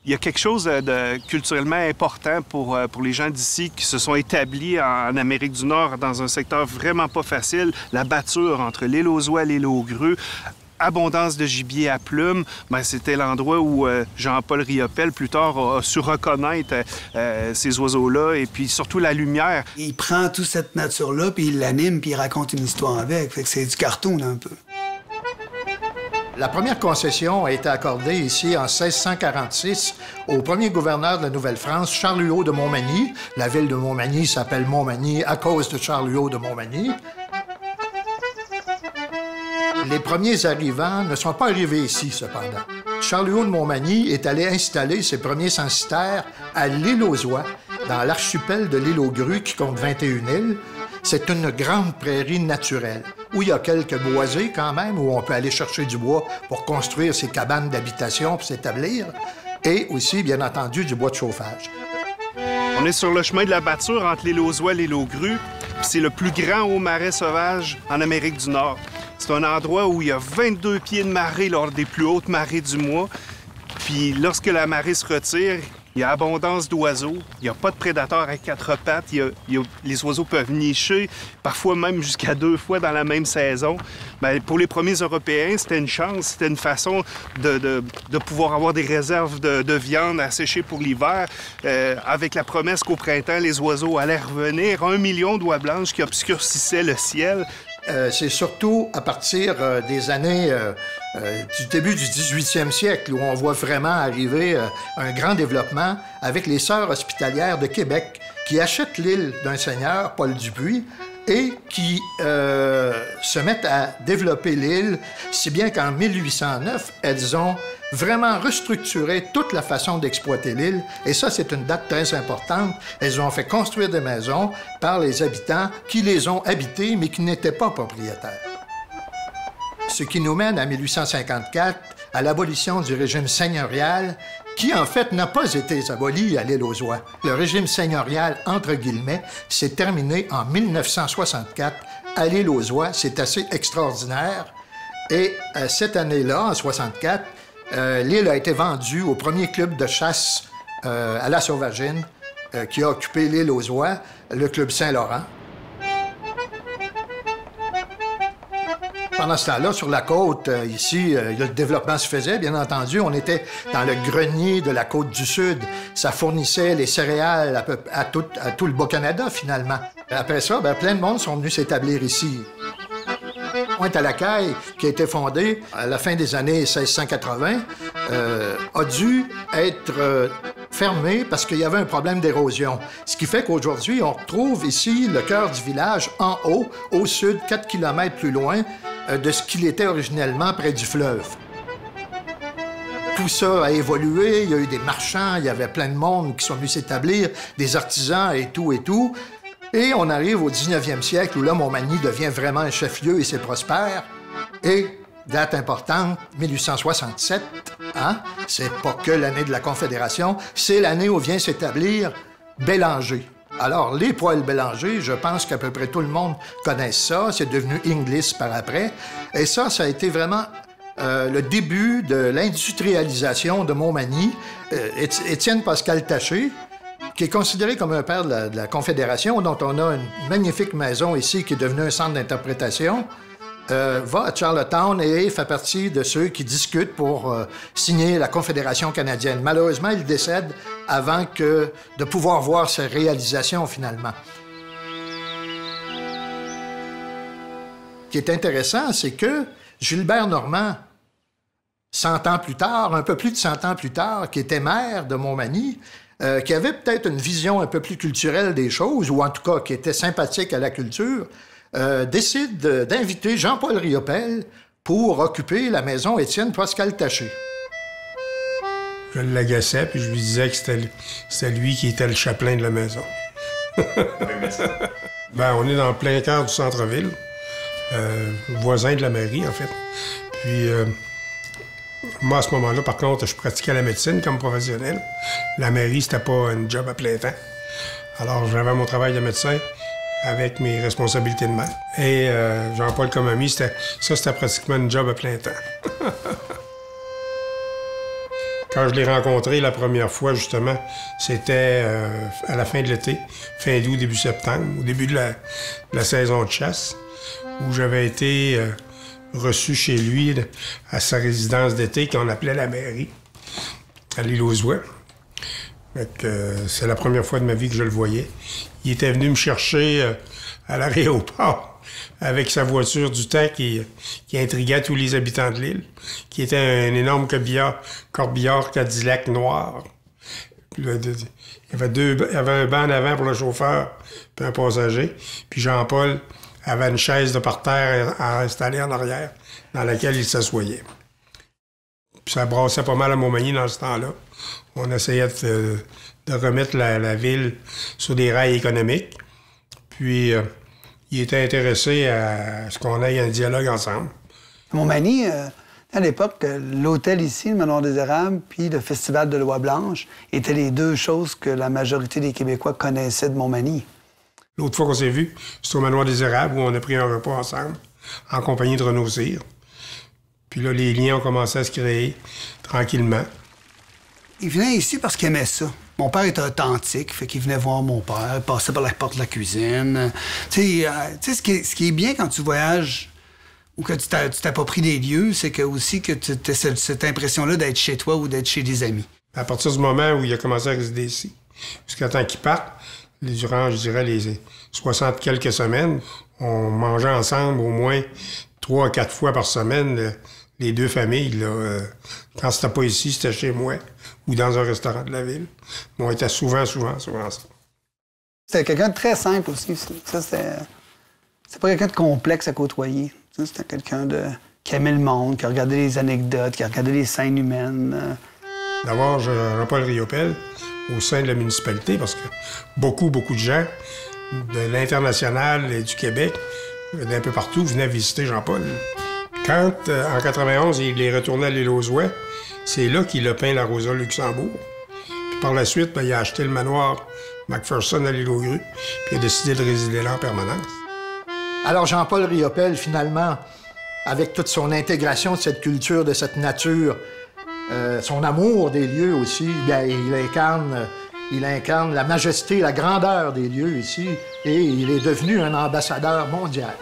Il y a quelque chose de culturellement important pour les gens d'ici qui se sont établis en Amérique du Nord dans un secteur vraiment pas facile. La batture entre l'île aux Oies et l'île aux Grues, abondance de gibier à plumes, ben, c'était l'endroit où Jean-Paul Riopelle, plus tard, a su reconnaître ces oiseaux-là et puis surtout la lumière. Il prend toute cette nature-là, puis il l'anime, puis il raconte une histoire avec. Fait que c'est du cartoon, un peu. La première concession a été accordée ici en 1646 au premier gouverneur de la Nouvelle-France, Charles Huot de Montmagny. La ville de Montmagny s'appelle Montmagny à cause de Charles Huot de Montmagny. Les premiers arrivants ne sont pas arrivés ici, cependant. Charles Huot de Montmagny est allé installer ses premiers censitaires à l'île aux Oies, dans l'archipel de l'île aux Grues, qui compte 21 îles. C'est une grande prairie naturelle, où il y a quelques boisés quand même, où on peut aller chercher du bois pour construire ses cabanes d'habitation pour s'établir, et aussi, bien entendu, du bois de chauffage. On est sur le chemin de la batture entre l'île aux Oies et l'île aux Grues. C'est le plus grand haut marais sauvage en Amérique du Nord. C'est un endroit où il y a 22 pieds de marée lors des plus hautes marées du mois. Puis lorsque la marée se retire, il y a abondance d'oiseaux. Il n'y a pas de prédateurs à quatre pattes. Les oiseaux peuvent nicher, parfois même jusqu'à 2 fois dans la même saison. Bien, pour les premiers Européens, c'était une chance, c'était une façon de pouvoir avoir des réserves de viande à sécher pour l'hiver, avec la promesse qu'au printemps, les oiseaux allaient revenir. 1 million d'oies blanches qui obscurcissaient le ciel. C'est surtout à partir des années du début du 18e siècle où on voit vraiment arriver un grand développement avec les Sœurs hospitalières de Québec qui achètent l'île d'un seigneur, Paul Dupuis, et qui se mettent à développer l'île, si bien qu'en 1809, elles ont vraiment restructuré toute la façon d'exploiter l'île. Et ça, c'est une date très importante. Elles ont fait construire des maisons par les habitants qui les ont habitées, mais qui n'étaient pas propriétaires. Ce qui nous mène à 1854, à l'abolition du régime seigneurial, qui, en fait, n'a pas été aboli à l'île aux Oies. Le régime seigneurial, entre guillemets, s'est terminé en 1964 à l'île aux Oies. C'est assez extraordinaire. Et cette année-là, en 64, l'île a été vendue au premier club de chasse à la Sauvagine qui a occupé l'île aux Oies, le club Saint-Laurent. Pendant ce temps-là, sur la côte, ici, le développement se faisait, bien entendu. On était dans le grenier de la côte du Sud. Ça fournissait les céréales à tout le Bas-Canada, finalement. Après ça, bien, plein de monde sont venus s'établir ici. Pointe-à-la-Caille, qui a été fondée à la fin des années 1680, a dû être fermée parce qu'il y avait un problème d'érosion. Ce qui fait qu'aujourd'hui, on retrouve ici le cœur du village en haut, au sud, 4 km plus loin de ce qu'il était originellement près du fleuve. Tout ça a évolué, il y a eu des marchands, il y avait plein de monde qui sont venus s'établir, des artisans et tout et tout. Et on arrive au 19e siècle où là, Montmagny devient vraiment un chef-lieu et c'est prospère. Et, date importante, 1867, hein? C'est pas que l'année de la Confédération, c'est l'année où vient s'établir Bélanger. Alors, les poêles Bélanger, je pense qu'à peu près tout le monde connaît ça. C'est devenu Inglis par après. Et ça a été vraiment le début de l'industrialisation de Montmagny. Étienne Pascal Taché, qui est considéré comme un père de la Confédération, dont on a une magnifique maison ici qui est devenue un centre d'interprétation, va à Charlottetown et fait partie de ceux qui discutent pour signer la Confédération canadienne. Malheureusement, il décède avant de pouvoir voir ses réalisations, finalement. Ce qui est intéressant, c'est que Gilbert Normand, 100 ans plus tard, un peu plus de 100 ans plus tard, qui était maire de Montmagny, qui avait peut-être une vision un peu plus culturelle des choses, ou en tout cas qui était sympathique à la culture, décide d'inviter Jean-Paul Riopelle pour occuper la maison Étienne Pascal Taché. Je l'agaçais, puis je lui disais que c'était lui qui était le chapelain de la maison. Ben, on est dans le plein cœur du centre-ville, voisin de la mairie, en fait. Puis, moi, à ce moment-là, par contre, je pratiquais la médecine comme professionnel. La mairie, c'était pas un job à plein temps. Alors, j'avais mon travail de médecin avec mes responsabilités de maire. Et Jean-Paul comme ami, c'était pratiquement un job à plein temps. Quand je l'ai rencontré la première fois, justement, c'était à la fin de l'été, fin d'août, début septembre, au début de la saison de chasse, où j'avais été reçu chez lui à sa résidence d'été qu'on appelait la mairie, à l'île aux Oies. C'est la première fois de ma vie que je le voyais. Il était venu me chercher à l'aéroport avec sa voiture du temps qui intriguait tous les habitants de l'île, qui était un énorme corbillard Cadillac noir. Il y avait un banc en avant pour le chauffeur puis un passager. Puis Jean-Paul avait une chaise de parterre installée en arrière dans laquelle il s'assoyait. Puis ça brassait pas mal à Montmagny dans ce temps-là. On essayait de remettre la ville sur des rails économiques. Puis il était intéressé à ce qu'on ait un dialogue ensemble. Montmagny, à l'époque, l'hôtel ici, le Manoir des Érables, puis le Festival de l'Oie Blanche étaient les deux choses que la majorité des Québécois connaissaient de Montmagny. L'autre fois qu'on s'est vu, c'était au Manoir des Érables où on a pris un repas ensemble, en compagnie de Renaud Cyr. Puis là, les liens ont commencé à se créer tranquillement. Il venait ici parce qu'il aimait ça. Mon père était authentique, fait qu'il venait voir mon père, il passait par la porte de la cuisine. Tu sais, ce qui est bien quand tu voyages ou que tu t'appropries des lieux, c'est que aussi que tu as cette impression-là d'être chez toi ou d'être chez des amis. À partir du moment où il a commencé à résider ici, jusqu'à temps qu'il parte, durant, je dirais, les 60 quelques semaines, on mangeait ensemble au moins 3 à 4 fois par semaine, les deux familles. Là, quand c'était pas ici, c'était chez moi ou dans un restaurant de la ville. Mais on était souvent ensemble. C'était quelqu'un de très simple aussi. Ça, c'est pas quelqu'un de complexe à côtoyer. C'était quelqu'un qui aimait le monde, qui regardait les anecdotes, qui regardait les scènes humaines. D'abord, Jean-Paul Riopel, au sein de la municipalité, parce que beaucoup de gens de l'international et du Québec, d'un peu partout, venaient visiter Jean-Paul. Quand, en 91, il est retourné à l'île aux Oies, c'est là qu'il a peint la Rosa Luxembourg. Puis par la suite, il a acheté le manoir Macpherson à l'île aux Grues, puis il a décidé de résider là en permanence. Alors Jean-Paul Riopel, finalement, avec toute son intégration de cette culture, de cette nature, son amour des lieux aussi, bien, il incarne la majesté, la grandeur des lieux ici, et il est devenu un ambassadeur mondial.